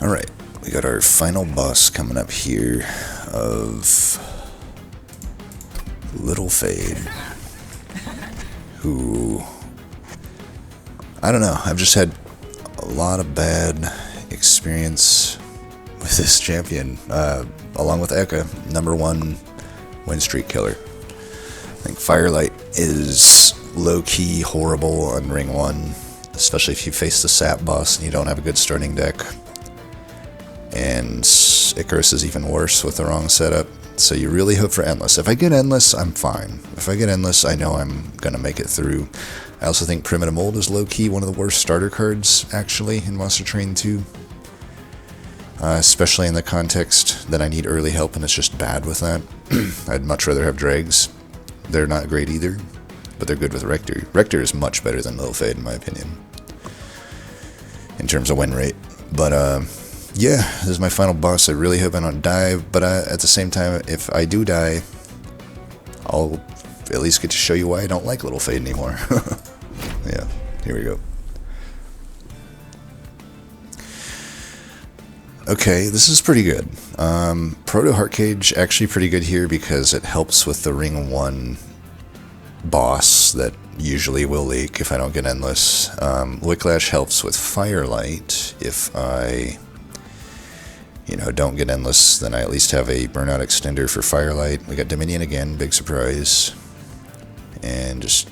Alright, we got our final boss coming up here of Little Fade, who, I don't know, I've just had a lot of bad experience with this champion, along with Eka, #1 Winstreak killer. I think Firelight is low-key horrible on Ring 1, especially if you face the sap boss and you don't have a good starting deck. And Icarus is even worse with the wrong setup, so you really hope for Endless. If I get Endless, I'm fine. If I get Endless, I know I'm going to make it through. I also think Primitive Mold is low-key one of the worst starter cards, actually, in Monster Train 2. Especially in the context that I need early help and it's just bad with that. I'd much rather have Dregs. They're not great either, but they're good with Rector. Rector is much better than Little Fade, in my opinion, in terms of win rate. But, yeah, this is my final boss. I really hope I don't die, but at the same time, if I do die, I'll at least get to show you why I don't like Little Fade anymore. Yeah, here we go. Okay, this is pretty good. Proto Heart Cage, actually pretty good here because it helps with the Ring 1 boss that usually will leak if I don't get Endless. Wicklash helps with Firelight. If I, don't get Endless, then I at least have a Burnout Extender for Firelight. We got Dominion again, big surprise. And just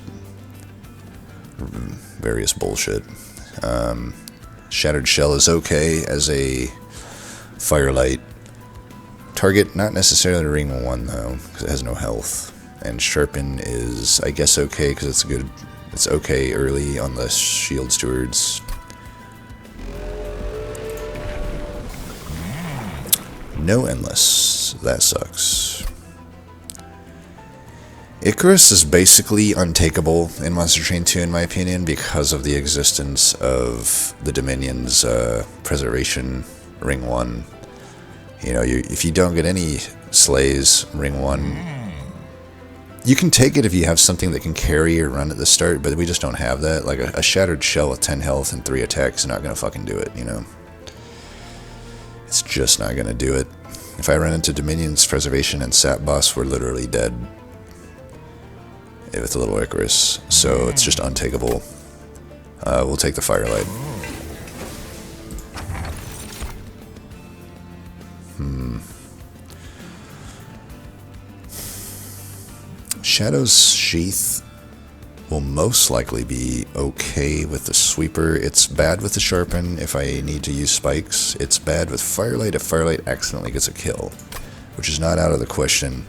various bullshit. Shattered Shell is okay as a Firelight target, not necessarily Ring 1 though, because it has no health. And Sharpen is, I guess, okay because it's okay early on the Shield Stewards. No Endless, that sucks. Icarus is basically untakeable in Monster Train 2 in my opinion because of the existence of the Dominion's Preservation Ring 1. If you don't get any slays Ring 1, you can take it if you have something that can carry your run at the start, but we just don't have that. Like a Shattered Shell with 10 health and 3 attacks is not going to fucking do it, It's just not going to do it. If I run into Dominion's Preservation and Sap Boss, we're literally dead with a little Icarus, so it's just untakeable. We'll take the Firelight. Shadow's Sheath will most likely be okay with the Sweeper. It's bad with the Sharpen if I need to use spikes. It's bad with Firelight if Firelight accidentally gets a kill, which is not out of the question.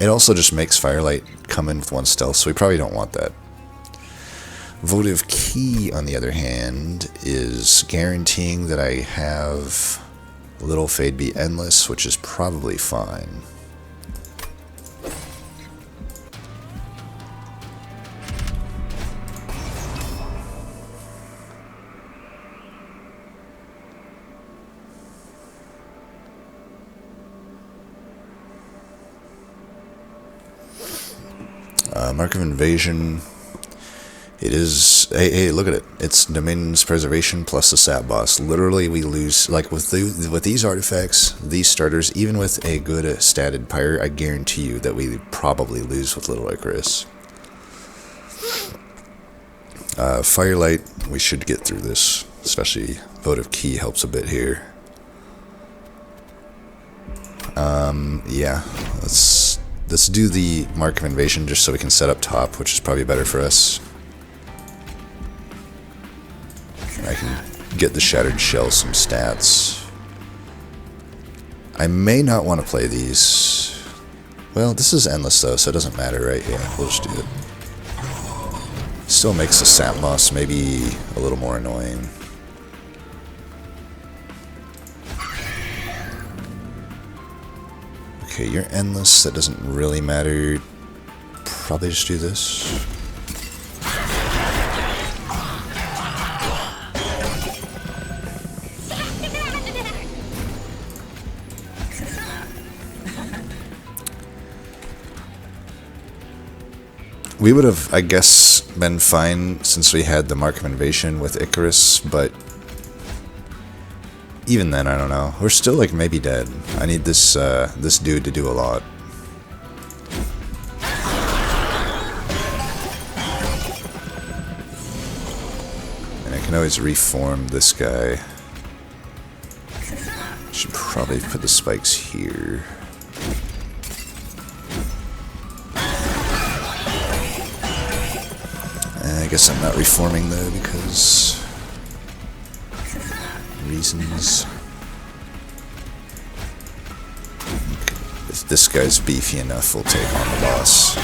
It also just makes Firelight come in with 1 stealth, so we probably don't want that. Votive Key, on the other hand, is guaranteeing that I have Little Fade be Endless, which is probably fine. Mark of Invasion. It is. Hey, look at it. It's Dominion's Preservation plus the Sap Boss. Literally, we lose. Like with these artifacts, these starters, even with a good statted Pyre, I guarantee you that we probably lose with Little Icarus. Firelight, we should get through this. Especially Votive Key helps a bit here. Yeah. Let's do the Mark of Invasion just so we can set up top, which is probably better for us. I can get the Shattered Shell some stats. I may not want to play these. Well, this is Endless though, so it doesn't matter, right? Yeah, we'll just do it. Still makes the Sap Boss maybe a little more annoying. Okay, you're Endless, that doesn't really matter. Probably just do this. We would have, I guess, been fine since we had the Mark of Invasion with Icarus, but even then, I don't know. We're still like maybe dead. I need this this dude to do a lot. And I can always reform this guy. Should probably put the spikes here. I guess I'm not reforming though because reasons. If this guy's beefy enough, we'll take on the boss.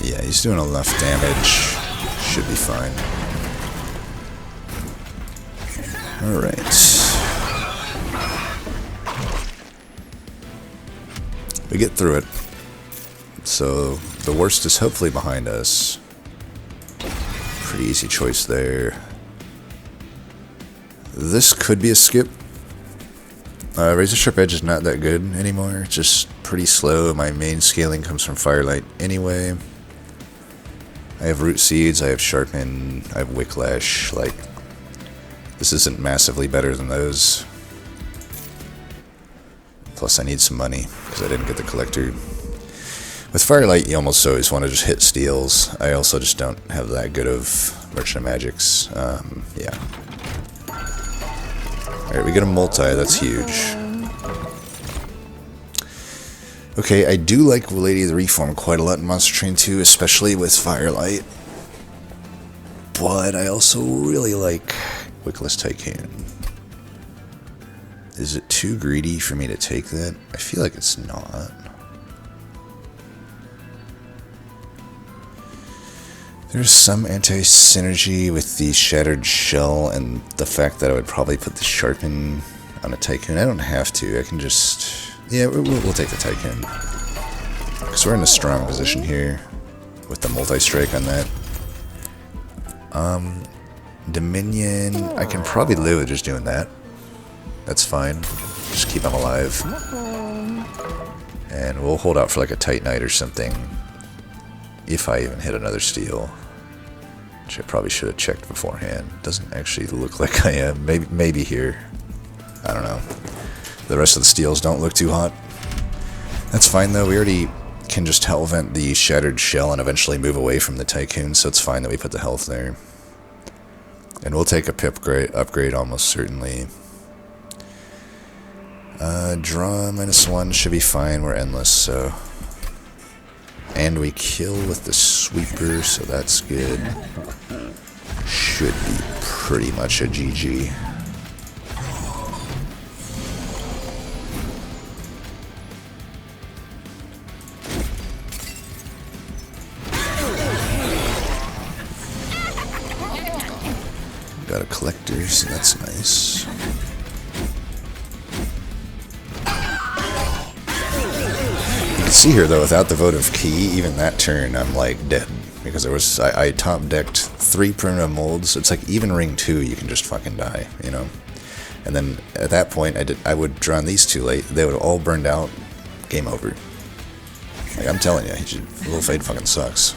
Yeah, he's doing enough damage. Should be fine. Alright. We get through it. So the worst is hopefully behind us. Pretty easy choice there. This could be a skip. Razor Sharp Edge is not that good anymore. It's just pretty slow. My main scaling comes from Firelight anyway. I have Root Seeds, I have Sharpen, I have Wicklash. Like, this isn't massively better than those. Plus I need some money, because I didn't get the collector. With Firelight, you almost always want to just hit steals. I also just don't have that good of Merchant of Magics. Yeah. Alright, we get a multi, that's huge. Okay, I do like Lady of the Reform quite a lot in Monster Train 2, especially with Firelight. But I also really like Wickless Tycoon. Is it too greedy for me to take that? I feel like it's not. There's some anti-synergy with the Shattered Shell and the fact that I would probably put the Sharpen on a Tycoon. I don't have to. I can just... Yeah, we'll take the Tycoon. Because we're in a strong position here with the multi-strike on that. Dominion... I can probably live with just doing that. That's fine. Just keep them alive. And we'll hold out for like a Titanite or something. If I even hit another steel. Which I probably should have checked beforehand. Doesn't actually look like I am. Maybe here. I don't know. The rest of the steels don't look too hot. That's fine though. We already can just Hell Vent the Shattered Shell and eventually move away from the Tycoon. So it's fine that we put the health there. And we'll take a pip upgrade almost certainly. Draw -1 should be fine. We're endless, so... And we kill with the sweeper, so that's good. Should be pretty much a GG. Got a collector, so that's nice. See here though, without the votive key, even that turn I'm like dead because there was I top decked 3 primitive molds. It's like even ring 2 you can just fucking die, you know. And then at that point I would draw on these too late. They would have all burned out. Game over. Like I'm telling you, Little Fade fucking sucks.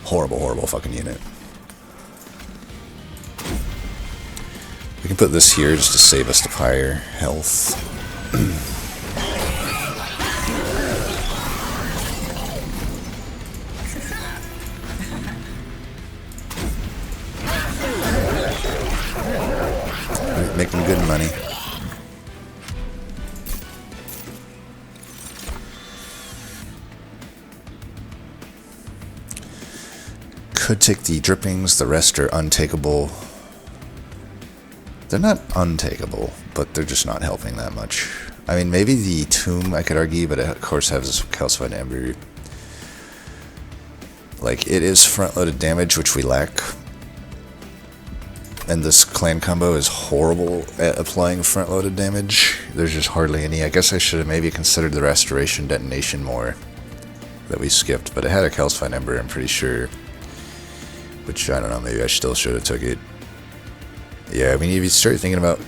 Horrible fucking unit. We can put this here just to save us the Pyre health. Making good money. Could take the drippings, the rest are untakeable. They're not untakeable, but they're just not helping that much. I mean, maybe the tomb I could argue, but it of course has calcified ember. Like, it is front-loaded damage, which we lack. And this clan combo is horrible at applying front-loaded damage. There's just hardly any. I guess I should have maybe considered the restoration detonation more that we skipped, but it had a calcified ember, I'm pretty sure. Which, I don't know, maybe I still should have took it. Yeah, I mean, if you start thinking about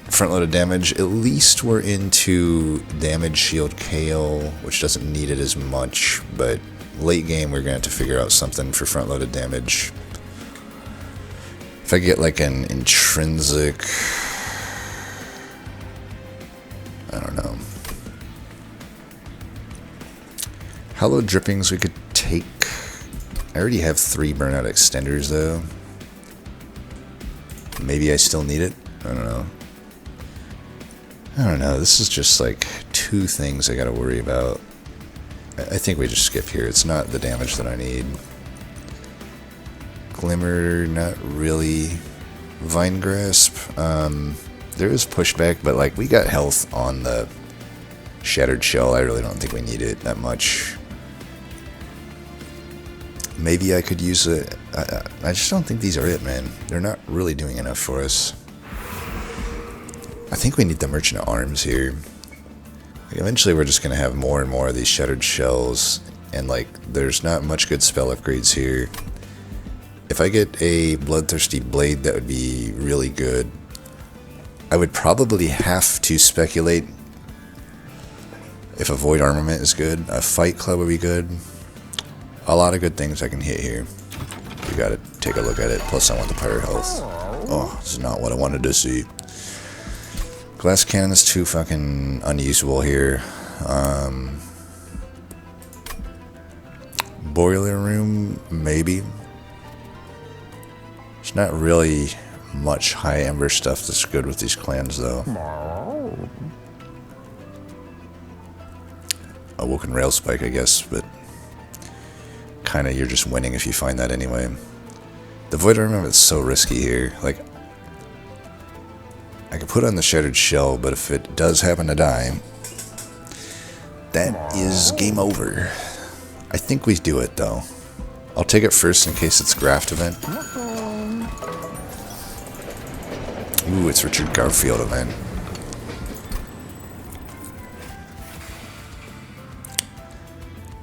front-loaded damage. At least we're into damage shield KO, which doesn't need it as much, but late game we're going to have to figure out something for front-loaded damage. If I get like an intrinsic... I don't know. Hallowed drippings we could take. I already have 3 burnout extenders though. Maybe I still need it. I don't know. This is just like 2 things I gotta worry about. I think we just skip here. It's not the damage that I need. Glimmer, not really. Vine Grasp. There is pushback, but like we got health on the Shattered Shell. I really don't think we need it that much. Maybe I could use it. I just don't think these are it, man. They're not really doing enough for us. I think we need the Merchant of Arms here. Like, eventually we're just going to have more and more of these Shattered Shells, and like there's not much good spell upgrades here. If I get a Bloodthirsty Blade, that would be really good. I would probably have to speculate if a Void Armament is good. A Fight Club would be good. A lot of good things I can hit here. We gotta take a look at it. Plus I want the Pyre health. Oh, this is not what I wanted to see. Glass Cannon is too fucking unusable here. Boiler Room, maybe. There's not really much high ember stuff that's good with these clans though. Awoken Railspike, I guess, but kinda you're just winning if you find that anyway. The Void Armament is so risky here. Like, I could put on the Shattered Shell, but if it does happen to die, that is game over. I think we do it though. I'll take it first in case it's Graft event. Ooh, it's Richard Garfield event.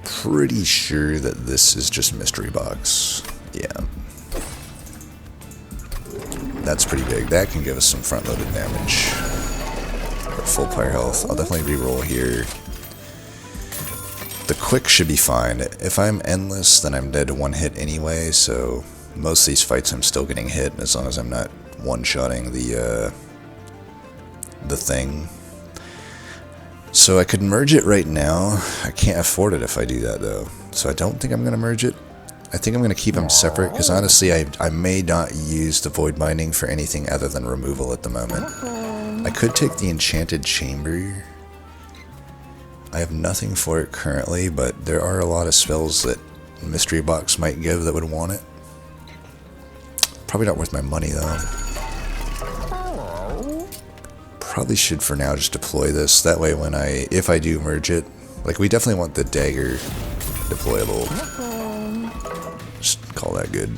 Pretty sure that this is just Mystery Box. Yeah. That's pretty big. That can give us some front-loaded damage. Or full Pyre health. I'll definitely reroll here. The quick should be fine. If I'm endless, then I'm dead to 1 hit anyway, so most of these fights I'm still getting hit as long as I'm not one-shotting the thing. So I could merge it right now. I can't afford it if I do that though. So I don't think I'm going to merge it. I think I'm going to keep them separate because honestly I may not use the Void Binding for anything other than removal at the moment. I could take the Enchanted Chamber. I have nothing for it currently, but there are a lot of spells that Mystery Box might give that would want it. Probably not worth my money though. Probably should for now just deploy this. That way when if I do merge it, like we definitely want the dagger deployable. Just call that good.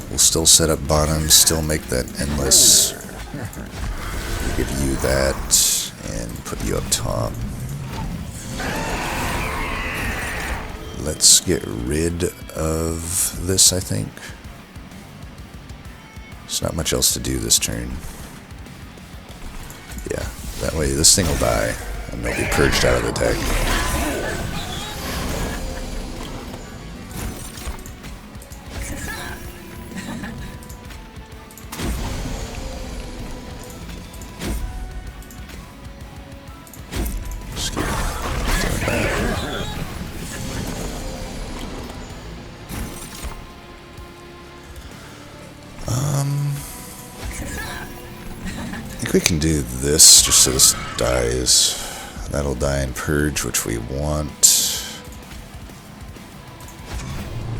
We'll still set up bottoms, still make that endless. Give you that and put you up top. Let's get rid of this, I think. There's not much else to do this turn. Yeah, that way this thing will die and they'll be purged out of the deck. Just keep doing that. I think we can do this just so this dies. That'll die in Purge, which we want.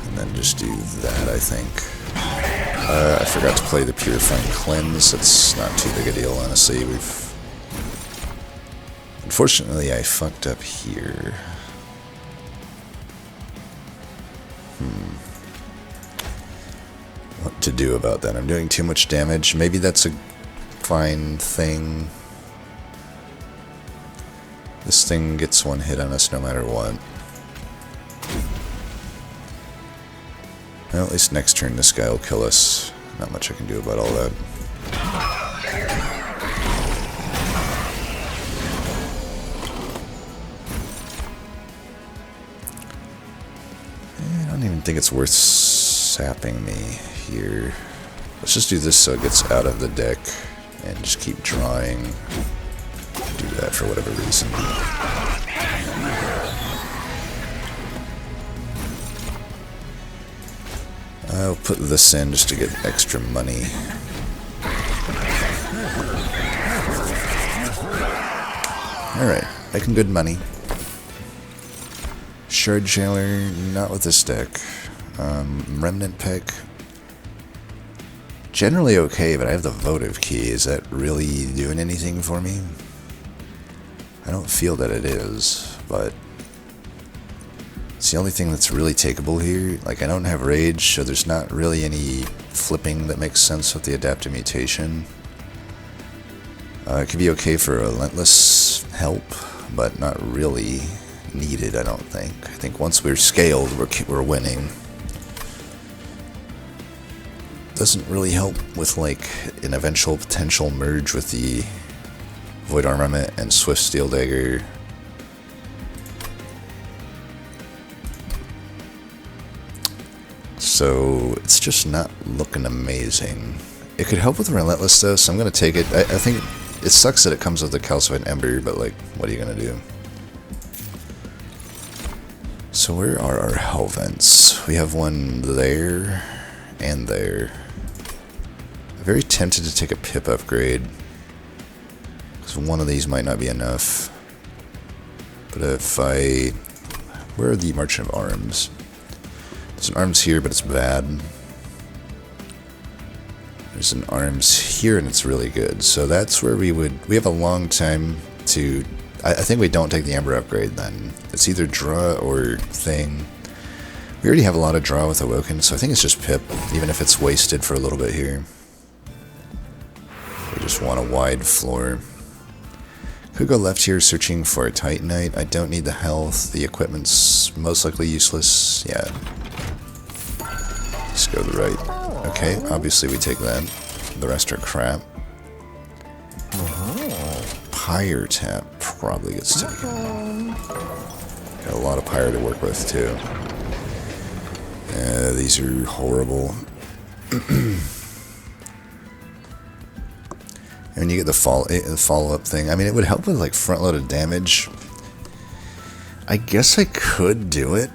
And then just do that, I think. I forgot to play the Purifying Cleanse. That's not too big a deal, honestly. Unfortunately, I fucked up here. What to do about that? I'm doing too much damage. Maybe that's a fine thing. This thing gets 1 hit on us no matter what. Well, at least next turn this guy will kill us. Not much I can do about all that. I don't even think it's worth sapping me here. Let's just do this so it gets out of the deck and just keep drawing. Do that for whatever reason. I'll put this in just to get extra money. Alright, making good money. Shard Jailer, not with this deck. Remnant Pick. Generally okay, but I have the Votive Key. Is that really doing anything for me? I don't feel that it is, but it's the only thing that's really takeable here. Like, I don't have Rage, so there's not really any flipping that makes sense with the Adaptive Mutation. It could be okay for Relentless help, but not really needed, I don't think. I think once we're scaled, we're winning. Doesn't really help with, like, an eventual potential merge with the Void Armament and Swift Steel Dagger. So it's just not looking amazing. It could help with Relentless though, so I'm going to take it. I think it sucks that it comes with the Calcified Ember, but like, what are you going to do? So where are our hell vents? We have one there and there. I'm very tempted to take a pip upgrade, because one of these might not be enough. But if I... Where are the Merchant of Arms? There's an arms here, but it's bad. There's an arms here, and it's really good. So that's where we have a long time to... I think we don't take the Ember upgrade then. It's either draw or thing. We already have a lot of draw with Awoken, so I think it's just pip, even if it's wasted for a little bit here. We just want a wide floor. Could go left here searching for a Titanite. I don't need the health. The equipment's most likely useless. Yeah. Let's go to the right. Okay, obviously we take that. The rest are crap. Pyre tap probably gets taken. Got a lot of Pyre to work with too. These are horrible. And you get the follow-up thing. I mean, it would help with like front-loaded damage. I guess I could do it.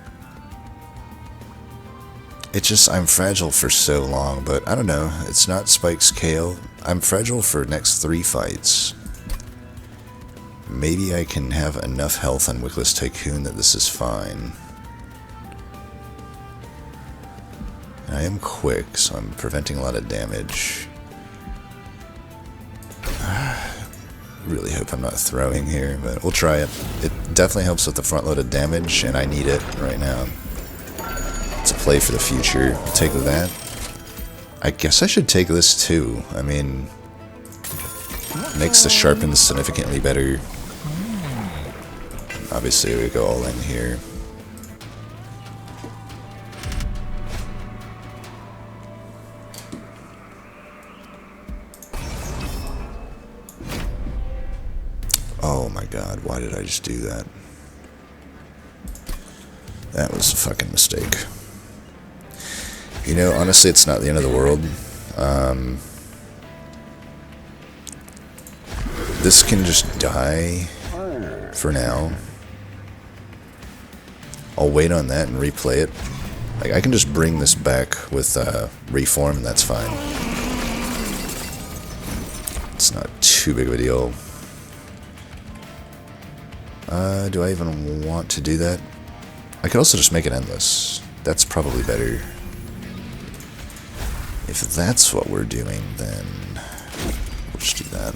It's just I'm fragile for so long, but I don't know. It's not Spike's KO. I'm fragile for next 3 fights. Maybe I can have enough health on Wickless Tycoon that this is fine. I am quick, so I'm preventing a lot of damage. Really hope I'm not throwing here, but we'll try it. It definitely helps with the front-loaded damage, and I need it right now. It's a play for the future. I'll take that. I guess I should take this too. I mean, makes the sharpen significantly better. Obviously, we go all in here. Oh my god, why did I just do that? That was a fucking mistake. You know, honestly, it's not the end of the world. This can just die for now. I'll wait on that and replay it. Like, I can just bring this back with reform, and that's fine. It's not too big of a deal. Do I even want to do that? I could also just make it endless. That's probably better. If that's what we're doing, then we'll just do that.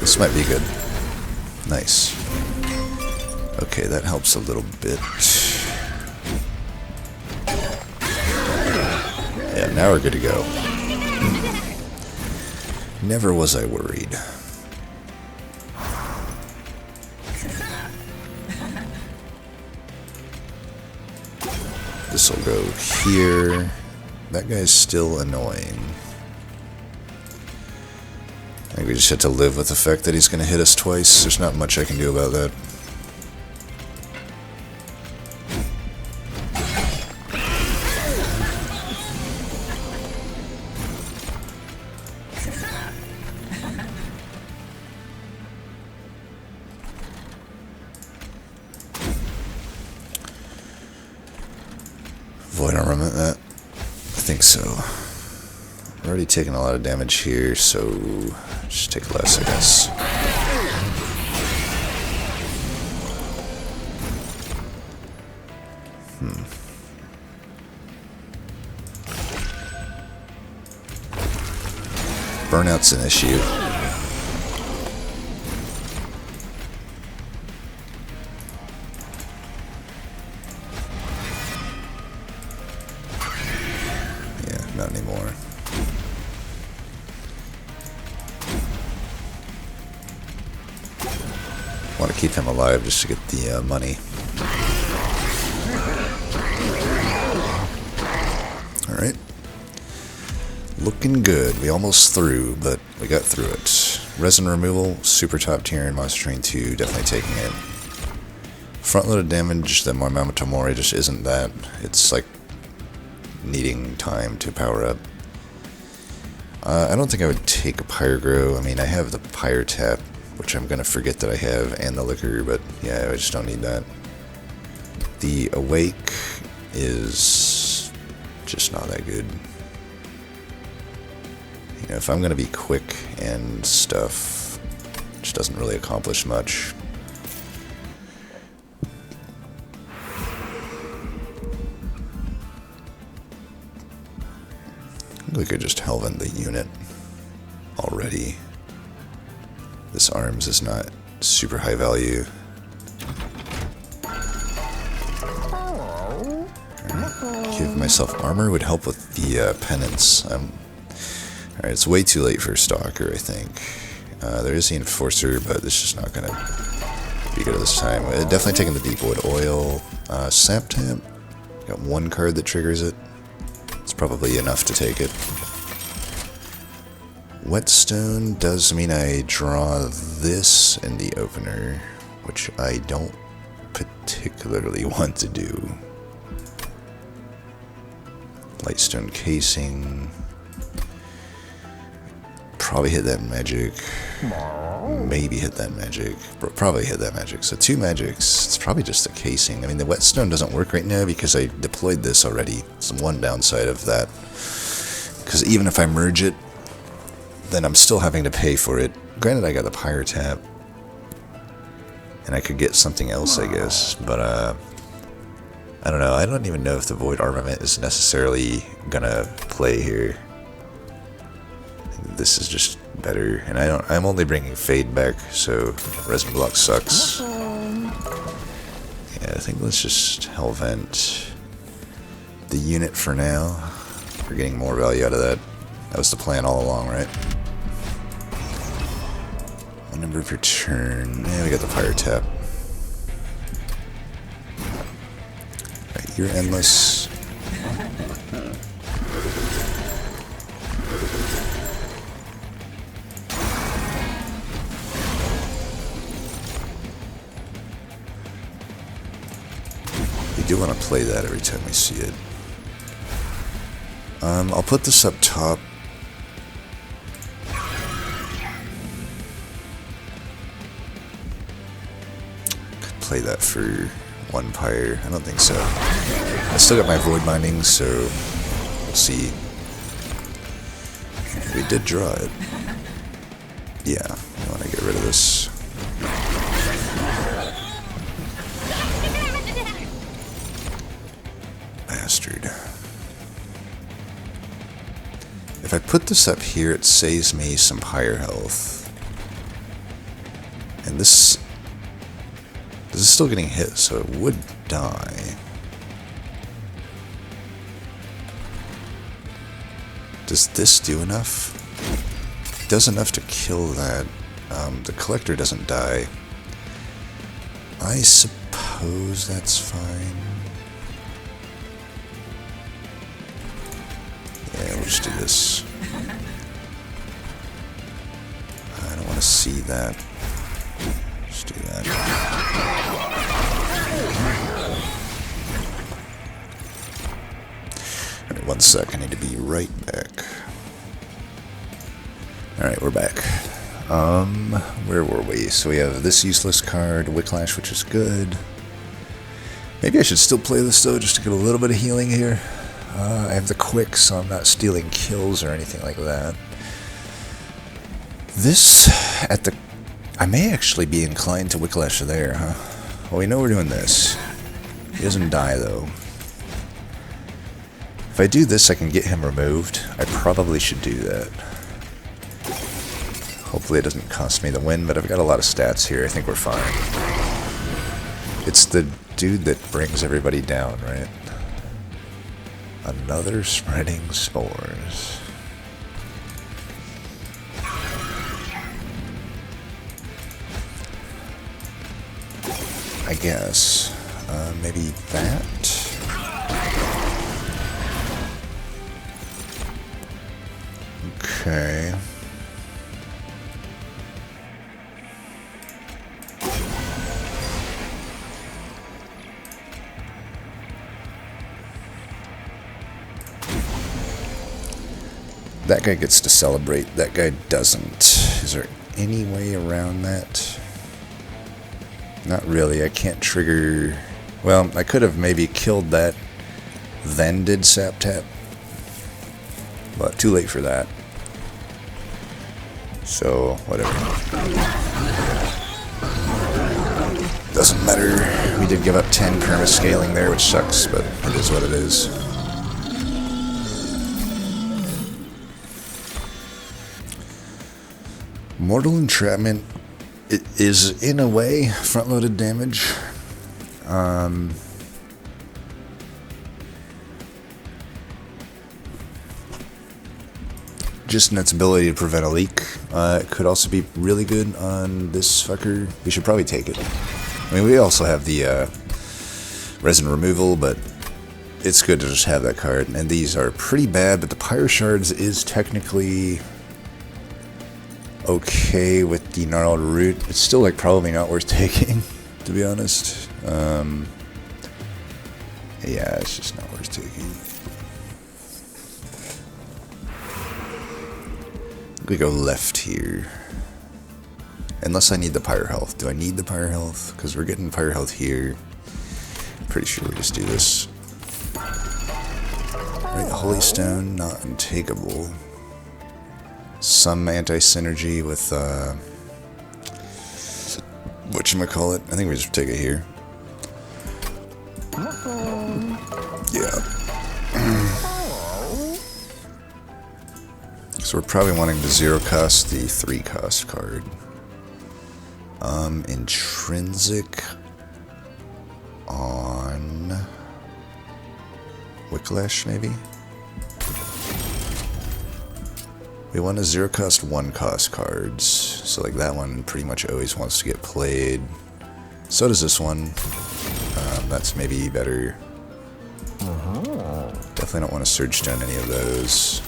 This might be good. Nice. Okay, that helps a little bit. Yeah, now we're good to go. Never was I worried. This will go here. That guy's still annoying. I think we just have to live with the fact that he's going to hit us twice. There's not much I can do about that. Void armament that? I think so. I'm already taking a lot of damage here, so just take less, I guess. Burnout's an issue. Yeah, not anymore. Want to keep him alive just to get the money. Alright. Looking good. We almost through, but we got through it. Resin removal, super top tier in Monster Train 2, definitely taking it. Front-loaded damage, that Yamamoto Mori just isn't that. It's like needing time to power up. I don't think I would take a Pyre Grow. I mean, I have the Pyre Tap, which I'm going to forget that I have, and the Liquor, but yeah, I just don't need that. The Awake is just not that good. You know, if I'm going to be quick and stuff, it just doesn't really accomplish much. We could just Helven the unit already. This arms is not super high value. Right. Give myself armor would help with the penance. Alright, it's way too late for Stalker, I think. There is the Enforcer, but this is not going to be good this time. Definitely taking the Deep Void Oil. Sap Tap. Got one card that triggers it. It's probably enough to take it. Whetstone does mean I draw this in the opener, which I don't particularly want to do. Lightstone Casing. Probably hit that magic. Maybe hit that magic. Probably hit that magic. So 2 magics. It's probably just the casing. I mean, the Whetstone doesn't work right now because I deployed this already. It's one downside of that. Because even if I merge it, then I'm still having to pay for it. Granted, I got the Pyre Tap. And I could get something else, I guess. But, I don't know. I don't even know if the Void Armament is necessarily gonna play here. This is just better, and I'm only bringing Fade back, so Resin Block sucks. Yeah, I think let's just Hellvent the unit for now. We're getting more value out of that. That was the plan all along, right? One number of your turn. Yeah, we got the Pyre Tap. Right, you're endless. We do want to play that every time we see it. I'll put this up top. Could play that for 1 Pyre. I don't think so. I still got my Void Binding, so we'll see. We did draw it. Yeah, I want to get rid of this. Bastard. If I put this up here, it saves me some Pyre health. And this is still getting hit, so it would die. Does this do enough? It does enough to kill that. The Collector doesn't die. I suppose that's fine. we'll just do this. I don't want to see that. Just do that. Alright, 1 sec. I need to be right back. Alright, we're back. Where were we? So we have this useless card, Whiplash, which is good. Maybe I should still play this though, just to get a little bit of healing here. I have the quick, so I'm not stealing kills or anything like that. This, I may actually be inclined to Whiplash there, huh? Well, we know we're doing this. He doesn't die though. If I do this, I can get him removed. I probably should do that. Hopefully it doesn't cost me the win, but I've got a lot of stats here. I think we're fine. It's the dude that brings everybody down, right? Another spreading spores. I guess. Maybe that? Okay. That guy gets to celebrate. That guy doesn't. Is there any way around that? Not really. I can't trigger... Well, I could have maybe killed that, then did sap tap. But too late for that. So, whatever. Doesn't matter. We did give up 10 perma-scaling there, which sucks, but it is what it is. Mortal Entrapment, it is, in a way, front-loaded damage. Just in its ability to prevent a leak. It could also be really good on this fucker. We should probably take it. I mean, we also have the resin removal, but it's good to just have that card. And these are pretty bad, but the Pyre Shards is technically okay with the Gnarled Root. It's still, like, probably not worth taking, to be honest. Yeah, it's just not worth taking. We go left here. Unless I need the Pyre health. Do I need the Pyre health? Because we're getting Pyre health here. Pretty sure we just do this. Right, Holy Stone, not untakeable. Some anti-synergy with, whatchamacallit. I think we just take it here. Yeah. So we're probably wanting to zero cost the 3 cost card. Intrinsic on Whiplash, maybe? We want to zero cost 1 cost cards. So like that one pretty much always wants to get played. So does this one. That's maybe better. Definitely don't want to Surge Stone any of those.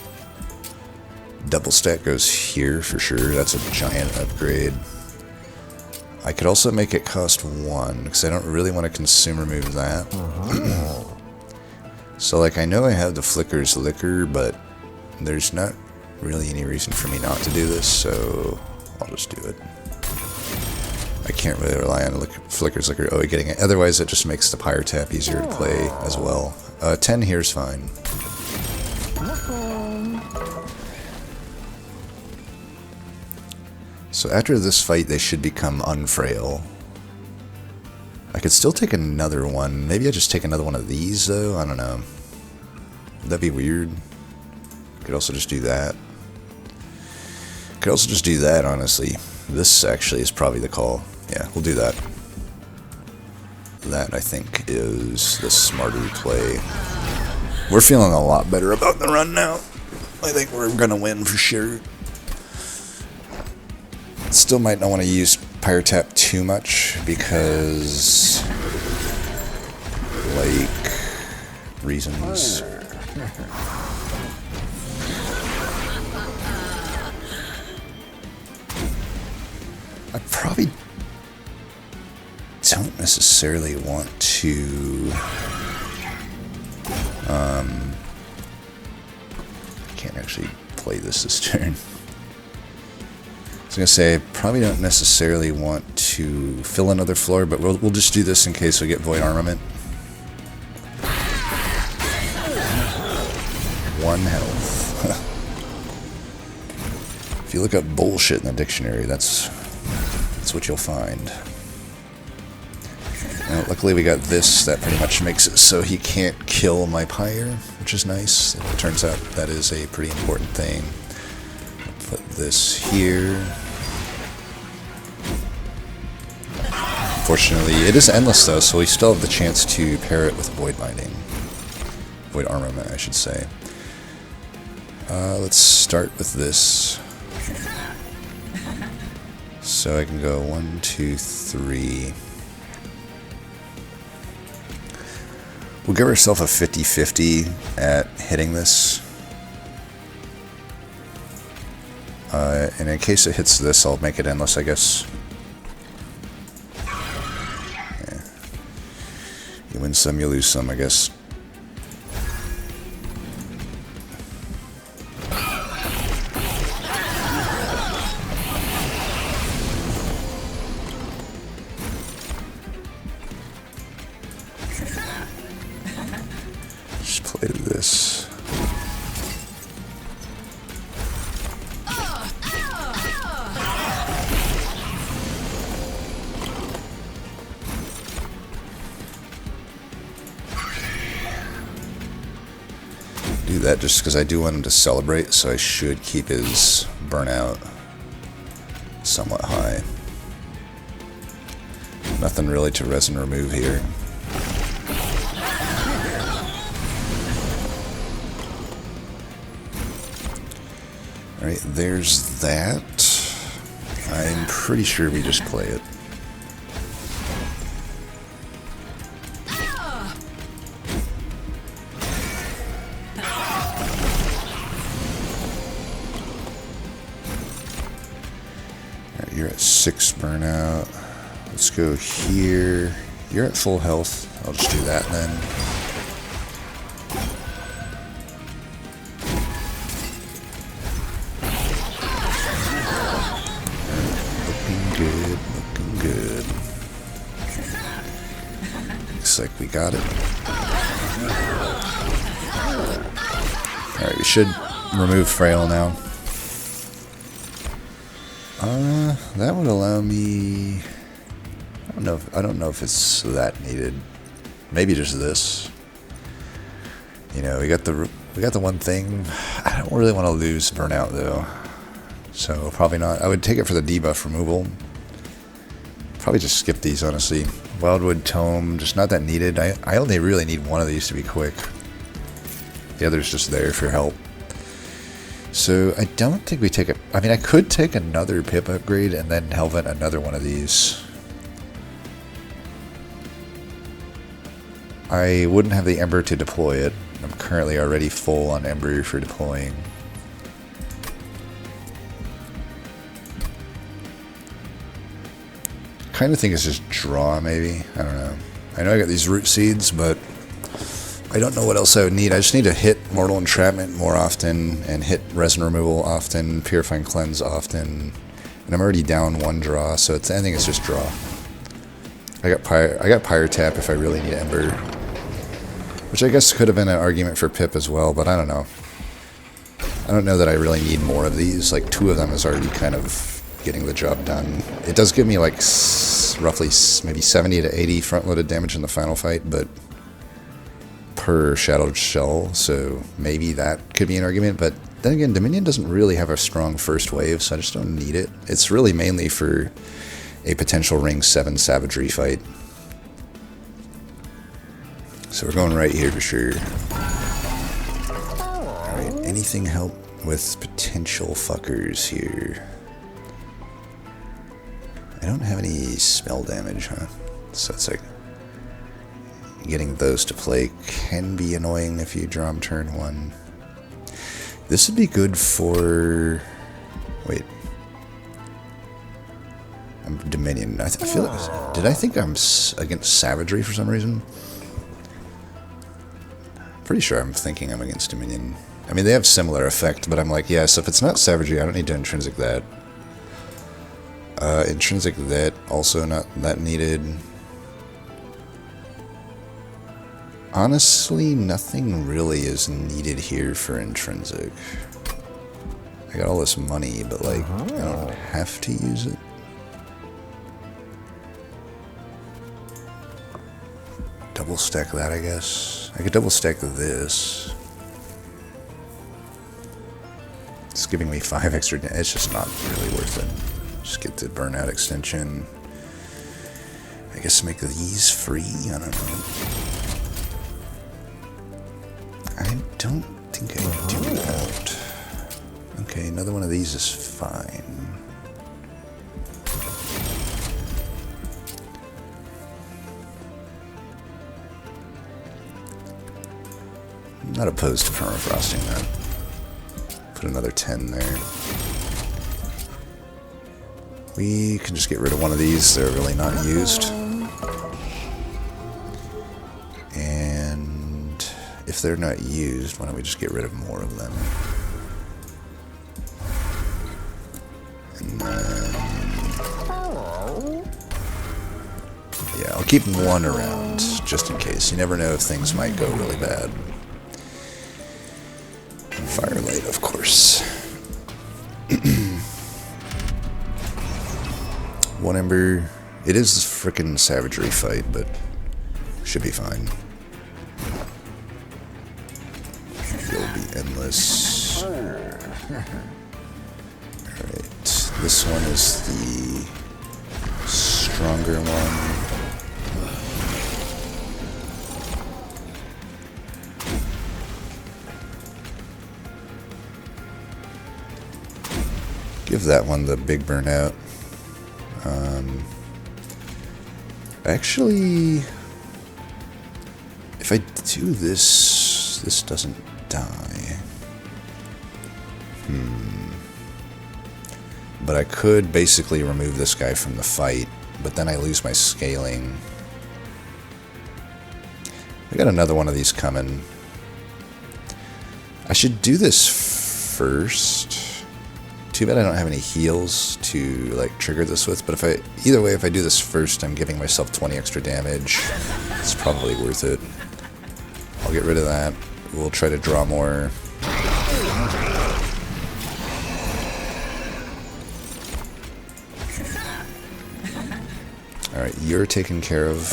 Double stack goes here for sure. That's a giant upgrade. I could also make it cost 1 because I don't really want to consume remove that. So like I know I have the Flicker's Liquor, but there's not really any reason for me not to do this, so I'll just do it. I can't really rely on Flicker's Liquor. Oh, getting it. Otherwise, it just makes the Pyre tap easier to play as well. 10 here is fine. So after this fight, they should become unfrail. I could still take another one. Maybe I just take another one of these, though. I don't know. Would that be weird? Could also just do that. Could also just do that, honestly. This actually is probably the call. Yeah, we'll do that. That, I think, is the smarter play. We're feeling a lot better about the run now. I think we're gonna win for sure. Still might not want to use Pyre Tap too much because, like, reasons. I probably don't necessarily want to... I can't actually play this turn. I was going to say, I probably don't necessarily want to fill another floor, but we'll just do this in case we get Void Armament. 1 health. If you look up bullshit in the dictionary, that's what you'll find. Now, luckily we got this, that pretty much makes it so he can't kill my Pyre, which is nice. It turns out that is a pretty important thing. I'll put this here. Fortunately, it is endless though, so we still have the chance to pair it with Void Binding. Void Armament, I should say. Let's start with this. So I can go 1, 2, 3. We'll give ourselves a 50-50 at hitting this. And in case it hits this, I'll make it endless, I guess. Yeah. You win some, you lose some, I guess. Just play this. Do that just because I do want him to celebrate, so I should keep his burnout somewhat high. Nothing really to resin remove here. Alright, there's that. I'm pretty sure we just play it. Alright, you're at 6 burnout. Let's go here. You're at full health. I'll just do that then. Looking good. Looks like we got it. Alright, we should remove Frail now. That would allow me... I don't know if it's that needed. Maybe just this. You know, we got the one thing. I don't really want to lose burnout though. So probably not. I would take it for the debuff removal. Probably just skip these, honestly. Wildwood Tome, just not that needed. I only really need one of these to be quick. The other's just there for help. So I don't think we take it. I mean, I could take another pip upgrade and then Helvet another one of these. I wouldn't have the Ember to deploy it. I'm currently already full on Ember for deploying. Kind of think it's just draw, maybe. I don't know. I know I got these root seeds, but I don't know what else I would need. I just need to hit Mortal Entrapment more often and hit Resin Removal often, Purifying Cleanse often. And I'm already down 1 draw, so I think it's just draw. I got Pyre Tap if I really need Ember. Which I guess could have been an argument for Pip as well, but I don't know. I don't know that I really need more of these. Like 2 of them is already kind of getting the job done. It does give me like roughly maybe 70 to 80 front-loaded damage in the final fight, but per Shadowed Shell, so maybe that could be an argument. But then again, Dominion doesn't really have a strong first wave, so I just don't need it. It's really mainly for a potential Ring 7 Savagery fight. So we're going right here for sure. Alright, anything help with potential fuckers here? I don't have any spell damage, huh? So it's like getting those to play can be annoying if you draw them turn 1. This would be good for... Wait. I'm Dominion. I feel like, did I think I'm against Savagery for some reason? Pretty sure I'm thinking I'm against Dominion. I mean, they have similar effect, but I'm like, yeah, so if it's not Savagery, I don't need to intrinsic that. Intrinsic that, also not that needed. Honestly, nothing really is needed here for intrinsic. I got all this money, but like, I don't have to use it. Double stack that, I guess. I could double stack this. It's giving me 5 extra. It's just not really worth it. Just get the burnout extension. I guess make these free. I don't know. I don't think I do that. Okay, another one of these is fine. I'm not opposed to permafrosting that. Put another 10 there. We can just get rid of one of these. They're really not used. And if they're not used, why don't we just get rid of more of them? And then, yeah, I'll keep one around just in case. You never know if things might go really bad. And Firelight, of course. One Ember. It is a frickin' Savagery fight, but should be fine. It'll be endless. Alright, this one is the stronger one. Give that one the big burnout. Actually, if I do this, this doesn't die. But I could basically remove this guy from the fight, but then I lose my scaling. I got another one of these coming. I should do this first. Too bad I don't have any heals to like trigger this with, but either way, if I do this first, I'm giving myself 20 extra damage. It's probably worth it. I'll get rid of that. We'll try to draw more. Alright, you're taken care of.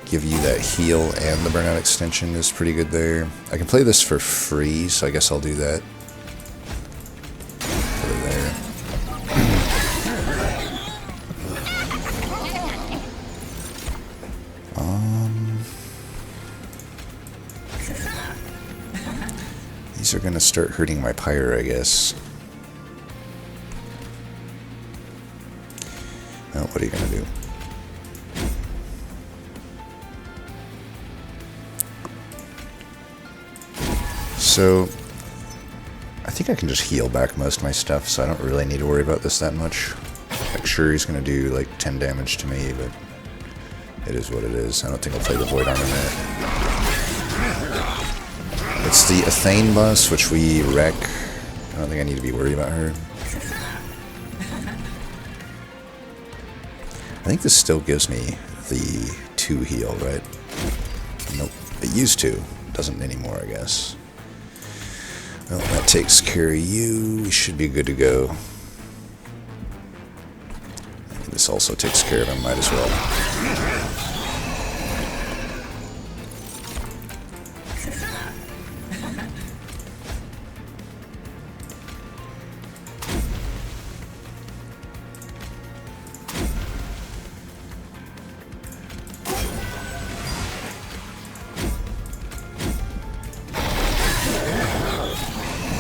Give you that heal, and the burnout extension is pretty good there. I can play this for free, so I guess I'll do that. Put it there. These are gonna start hurting my Pyre, I guess. Oh, what are you gonna do? So, I think I can just heal back most of my stuff, so I don't really need to worry about this that much. Like, sure, he's gonna do like 10 damage to me, but it is what it is. I don't think I'll play the Void Armament. It's the Athane boss, which we wreck. I don't think I need to be worried about her. I think this still gives me the 2 heal, right? Nope. It used to. Doesn't anymore, I guess. Well, that takes care of you. We should be good to go. This also takes care of him. Might as well.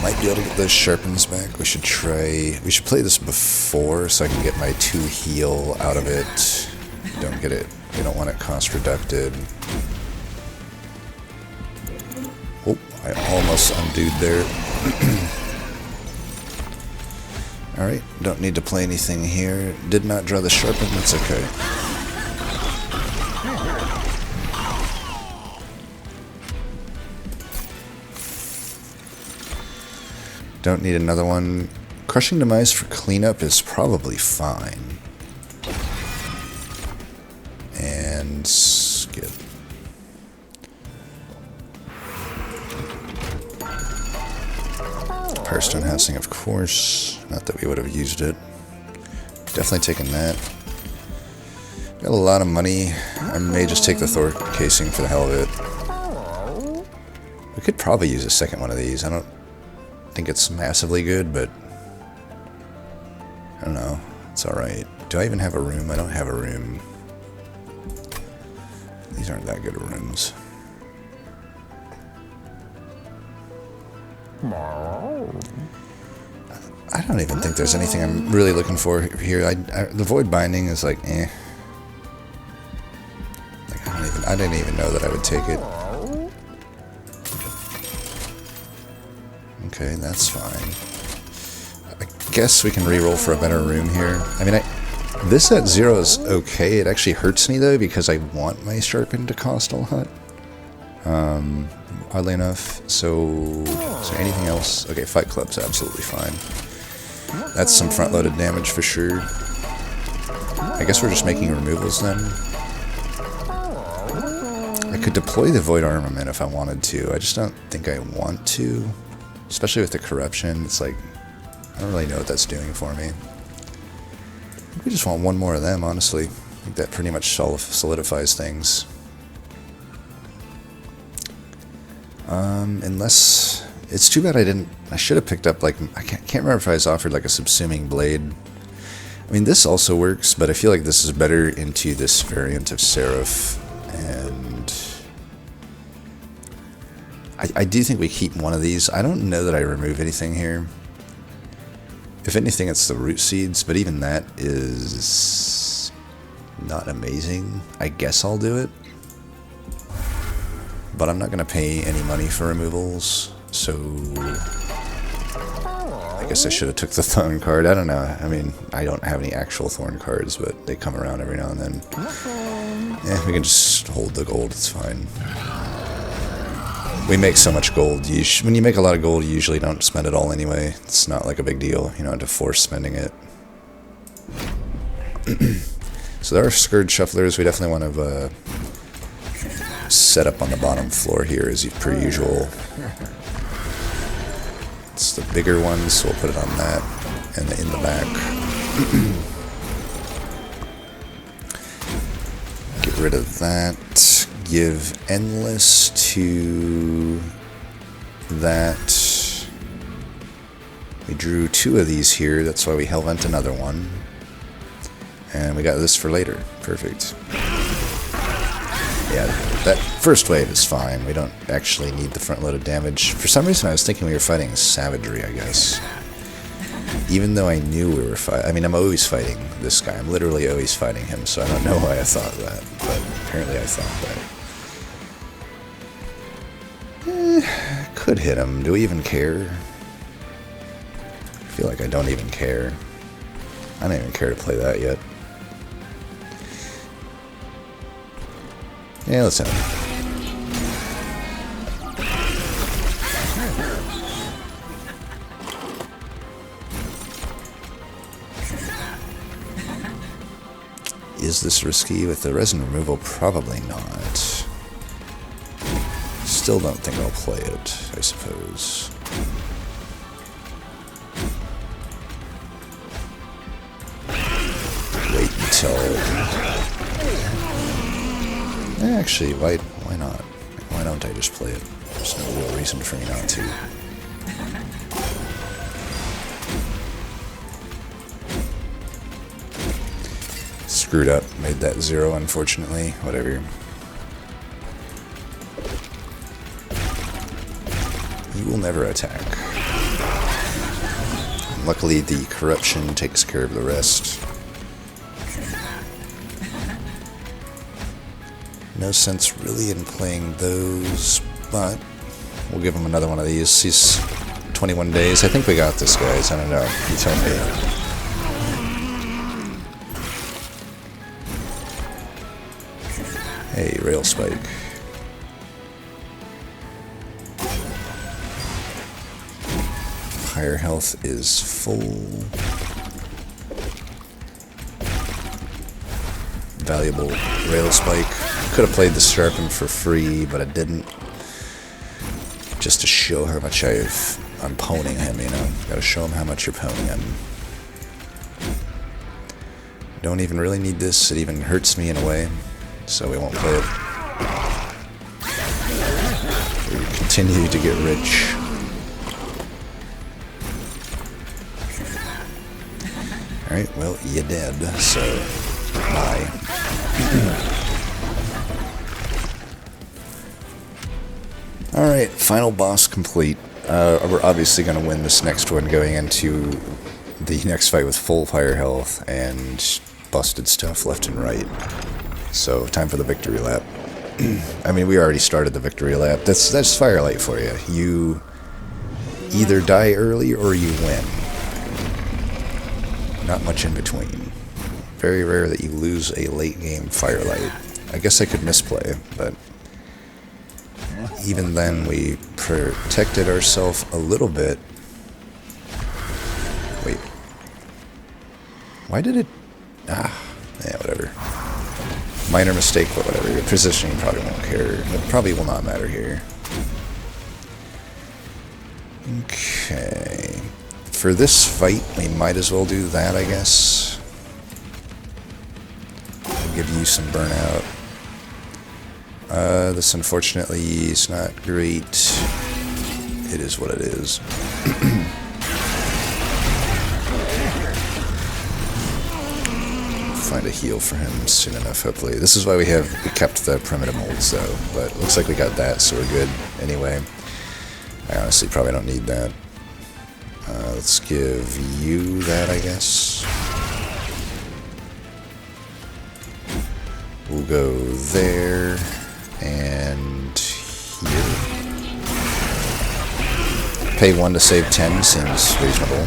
Might be able to get those sharpens back. We should play this before so I can get my 2 heal out of it. Don't get it. We don't want it cost reducted. Oh, I almost undoed there. Alright, don't need to play anything here. Did not draw the sharpen, that's okay. Don't need another one. Crushing Demise for cleanup is probably fine. And skip. Firestone Housing, of course. Not that we would have used it. Definitely taking that. Got a lot of money. I may just take the Thor casing for the hell of it. We could probably use a second one of these. I don't think it's massively good, but I don't know. It's alright. Do I even have a room? I don't have a room. These aren't that good of rooms. I don't even think there's anything I'm really looking for here. The Void Binding is like, eh. Like, I didn't even know that I would take it. Okay, that's fine. I guess we can reroll for a better room here. I mean, this at 0 is okay. It actually hurts me though because I want my Sharpen to cost a lot. Oddly enough. So, is there anything else? Okay, Fight Club's absolutely fine. That's some front-loaded damage for sure. I guess we're just making removals then. I could deploy the Void Armament if I wanted to. I just don't think I want to. Especially with the Corruption. It's like, I don't really know what that's doing for me. We just want one more of them, honestly. I think that pretty much solidifies things. Unless... It's too bad I should have picked up, like, I can't remember if I was offered, like, a Subsuming Blade. I mean, this also works, but I feel like this is better into this variant of Seraph. And... I do think we keep one of these. I don't know that I remove anything here. If anything, it's the Root Seeds, but even that is not amazing. I guess I'll do it. But I'm not going to pay any money for removals, so I guess I should have took the Thorn card. I don't know. I mean, I don't have any actual Thorn cards, but they come around every now and then. Yeah, we can just hold the gold. It's fine. We make so much gold. When you make a lot of gold, you usually don't spend it all anyway. It's not like a big deal. You don't have to force spending it. So there are Scourge Shufflers. We definitely want to set up on the bottom floor here as per usual. It's the bigger ones, so we'll put it on that and in the back. Get rid of that. Give Endless to that. We drew 2 of these here, that's why we Hellvent another one. And we got this for later. Perfect. Yeah, that first wave is fine. We don't actually need the front-loaded damage. For some reason, I was thinking we were fighting Savagery, I guess. Even though I knew we were fighting... I mean, I'm always fighting this guy. I'm literally always fighting him, so I don't know why I thought that. But apparently I thought that. Could hit him. Do we even care? I feel like I don't even care. I don't even care to play that yet. Yeah, let's have it. Is this risky with the resin removal? Probably not. Still don't think I'll play it, I suppose. Wait until... Actually, why not? Why don't I just play it? There's no real reason for me not to. Screwed up. Made that 0, unfortunately. Whatever. He will never attack. Luckily, the corruption takes care of the rest. No sense really in playing those, but we'll give him another one of these. He's 21 days. I think we got this, guys. I don't know. You tell me. Hey, railspike. Pyre health is full. Valuable railspike. Could have played the sharpen for free, but I didn't. Just to show how much I'm pwning him, you know. Gotta show him how much you're pwning him. Don't even really need this. It even hurts me in a way, so we won't play it. We continue to get rich. Alright, well, you're dead, so bye. Alright, final boss complete. We're obviously going to win this next one going into the next fight with full fire health and busted stuff left and right. So, time for the victory lap. I mean, we already started the victory lap. That's Firelight for you. You either die early or you win. Not much in between. Very rare that you lose a late game Firelight. I guess I could misplay, but even then we protected ourselves a little bit. Wait. Why did it... yeah, whatever. Minor mistake, but whatever. Your positioning probably won't care. It probably will not matter here. Okay. For this fight, we might as well do that, I guess. I'll give you some burnout. This unfortunately is not great. It is what it is. Find a heal for him soon enough, hopefully. This is why we kept the primitive molds, though. But looks like we got that, so we're good. Anyway, I honestly probably don't need that. Let's give you that, I guess. We'll go there and here. Pay 1 to save 10 seems reasonable.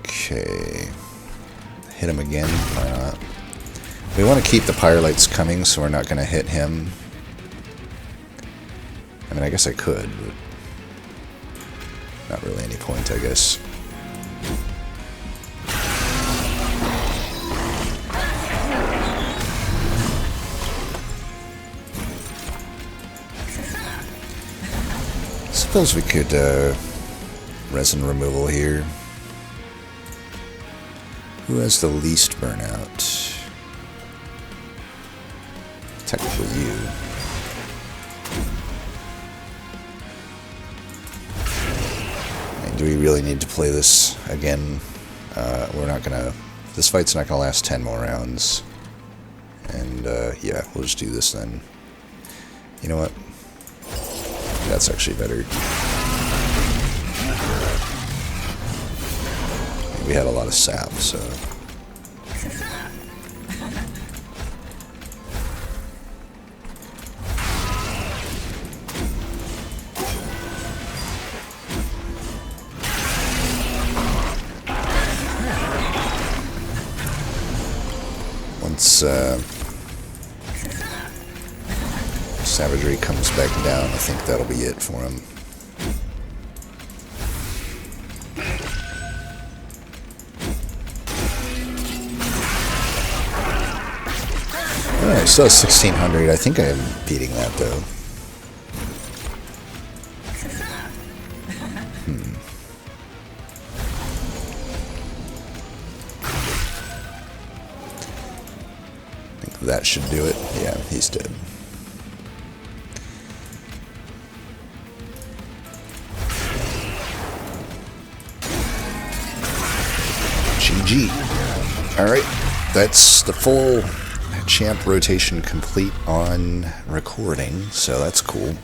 Okay. Hit him again, why not? We want to keep the Pyre lights coming, so we're not going to hit him. I mean, I guess I could, but not really any point, I guess. Suppose we could resin removal here. Who has the least burnout? Technically you. Do we really need to play this again? We're not gonna... This fight's not gonna last 10 more rounds. And, yeah, we'll just do this then. You know what? That's actually better. We had a lot of sap, so... Once savagery comes back down, I think that'll be it for him. Alright, still 1600. I think I'm beating that though. I think that should do it. Yeah, he's dead. GG. Alright, that's the full champ rotation complete on recording, so that's cool.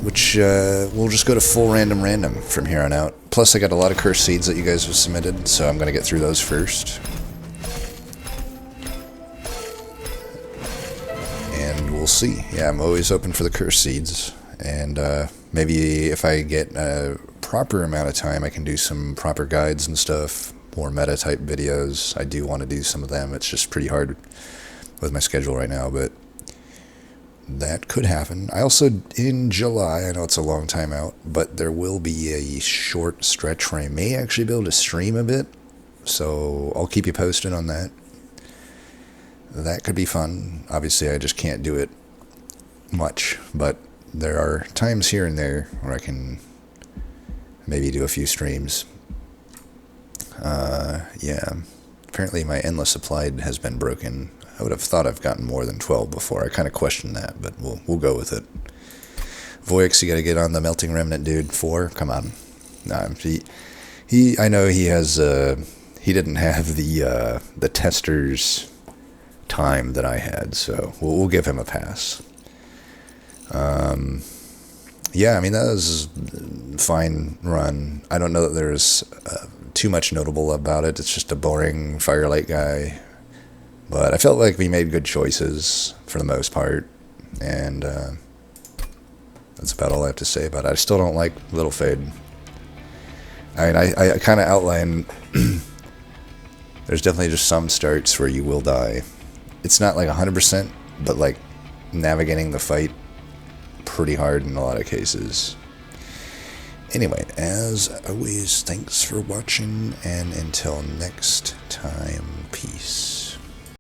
We'll just go to full random from here on out. Plus I got a lot of cursed seeds that you guys have submitted, so I'm going to get through those first. And we'll see. Yeah, I'm always open for the cursed seeds. And maybe if I get proper amount of time, I can do some proper guides and stuff, more meta type videos. I do want to do some of them. It's just pretty hard with my schedule right now, but that could happen. I also, in July, I know it's a long time out, but there will be a short stretch where I may actually be able to stream a bit, so I'll keep you posted on that. That could be fun. Obviously, I just can't do it much, but there are times here and there where I can maybe do a few streams. Yeah. Apparently my endless supply has been broken. I would have thought I've gotten more than 12 before. I kind of questioned that, but we'll go with it. Voix, you gotta get on the melting remnant, dude. 4, come on. Nah, I know he has, he didn't have the tester's time that I had, so we'll give him a pass. Yeah, I mean, that was a fine run. I don't know that there's too much notable about it. It's just a boring firelight guy. But I felt like we made good choices for the most part. And that's about all I have to say about it. I still don't like Little Fade. I mean, I kind of outlined... There's definitely just some starts where you will die. It's not like 100%, but like navigating the fight pretty hard in a lot of cases. Anyway, as always, thanks for watching, and until next time, peace.